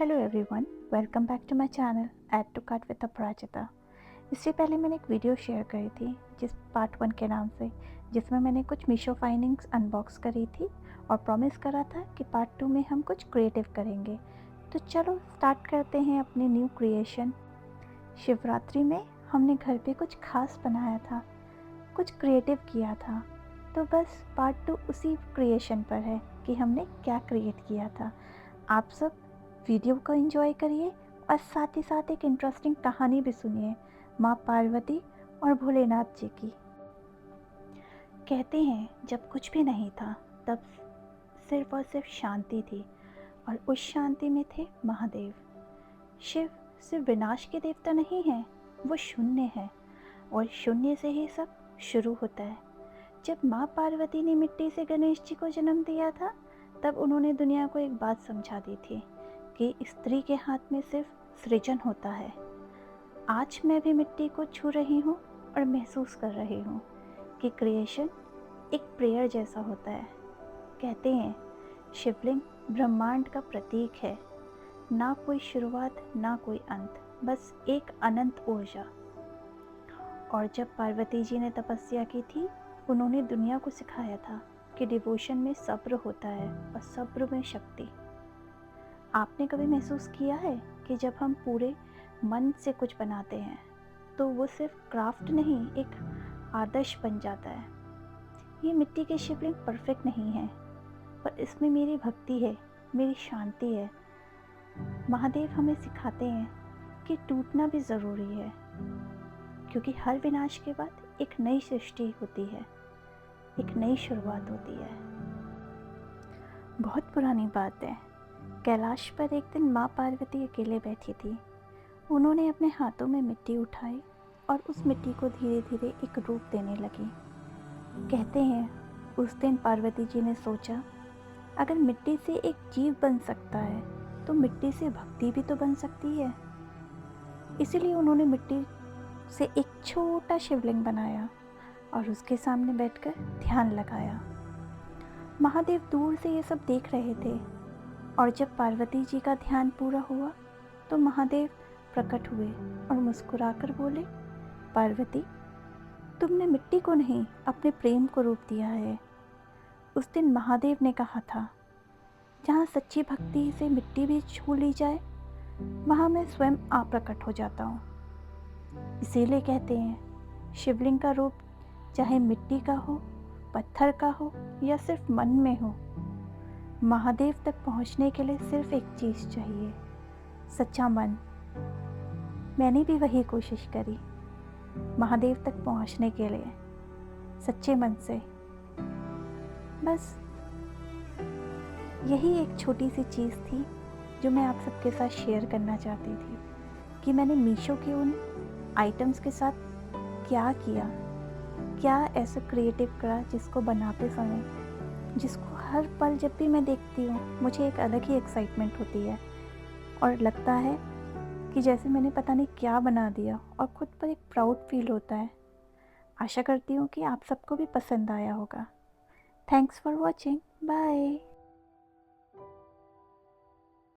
Hello everyone, welcome back to my channel add to cart with Aparajita. इससे पहले मैंने एक वीडियो शेयर करी थी जिस पार्ट 1 के नाम से, जिसमें मैंने कुछ मीशो फाइंडिंग्स अनबॉक्स करी थी और प्रॉमिस करा था कि पार्ट 2 में हम कुछ क्रिएटिव करेंगे। तो चलो स्टार्ट करते हैं अपनी न्यू क्रिएशन। शिवरात्रि में हमने घर पे कुछ खास बनाया था, कुछ क्रिएटिव किया था, तो बस पार्ट 2 उसी क्रिएशन पर है कि हमने क्या क्रिएट किया था। आप सब वीडियो को एंजॉय करिए और साथ ही साथ एक इंटरेस्टिंग कहानी भी सुनिए माँ पार्वती और भोलेनाथ जी की। कहते हैं जब कुछ भी नहीं था तब सिर्फ और सिर्फ शांति थी, और उस शांति में थे महादेव। शिव सिर्फ विनाश के देवता नहीं हैं, वो शून्य है और शून्य से ही सब शुरू होता है। जब माँ पार्वती ने मिट्टी से गणेश जी को जन्म दिया था तब उन्होंने दुनिया को एक बात समझा दी थी कि स्त्री के हाथ में सिर्फ सृजन होता है। आज मैं भी मिट्टी को छू रही हूँ और महसूस कर रही हूँ कि क्रिएशन एक प्रेयर जैसा होता है। कहते हैं शिवलिंग ब्रह्मांड का प्रतीक है, ना कोई शुरुआत ना कोई अंत, बस एक अनंत ऊर्जा। और जब पार्वती जी ने तपस्या की थी, उन्होंने दुनिया को सिखाया था कि डिवोशन में सब्र होता है और सब्र में शक्ति। आपने कभी महसूस किया है कि जब हम पूरे मन से कुछ बनाते हैं तो वो सिर्फ क्राफ्ट नहीं, एक आदर्श बन जाता है। ये मिट्टी के शिवलिंग परफेक्ट नहीं है, पर इसमें मेरी भक्ति है, मेरी शांति है। महादेव हमें सिखाते हैं कि टूटना भी ज़रूरी है, क्योंकि हर विनाश के बाद एक नई सृष्टि होती है, एक नई शुरुआत होती है। बहुत पुरानी बात है, कैलाश पर एक दिन माँ पार्वती अकेले बैठी थी। उन्होंने अपने हाथों में मिट्टी उठाई और उस मिट्टी को धीरे धीरे एक रूप देने लगी। कहते हैं उस दिन पार्वती जी ने सोचा, अगर मिट्टी से एक जीव बन सकता है तो मिट्टी से भक्ति भी तो बन सकती है। इसीलिए उन्होंने मिट्टी से एक छोटा शिवलिंग बनाया और उसके सामने बैठकर ध्यान लगाया। महादेव दूर से ये सब देख रहे थे, और जब पार्वती जी का ध्यान पूरा हुआ तो महादेव प्रकट हुए और मुस्कुराकर बोले, पार्वती, तुमने मिट्टी को नहीं अपने प्रेम को रूप दिया है। उस दिन महादेव ने कहा था, जहाँ सच्ची भक्ति से मिट्टी भी छू ली जाए वहाँ मैं स्वयं आप प्रकट हो जाता हूँ। इसीलिए कहते हैं शिवलिंग का रूप चाहे मिट्टी का हो, पत्थर का हो या सिर्फ मन में हो, महादेव तक पहुंचने के लिए सिर्फ एक चीज़ चाहिए, सच्चा मन। मैंने भी वही कोशिश करी महादेव तक पहुंचने के लिए, सच्चे मन से। बस यही एक छोटी सी चीज़ थी जो मैं आप सबके साथ शेयर करना चाहती थी कि मैंने मीशो के उन आइटम्स के साथ क्या किया, क्या ऐसा क्रिएटिव करा जिसको बनाते समय, जिसको हर पल जब भी मैं देखती हूँ मुझे एक अलग ही एक्साइटमेंट होती है और लगता है कि जैसे मैंने पता नहीं क्या बना दिया, और खुद पर एक प्राउड फील होता है। आशा करती हूँ कि आप सबको भी पसंद आया होगा। Thanks for watching, bye.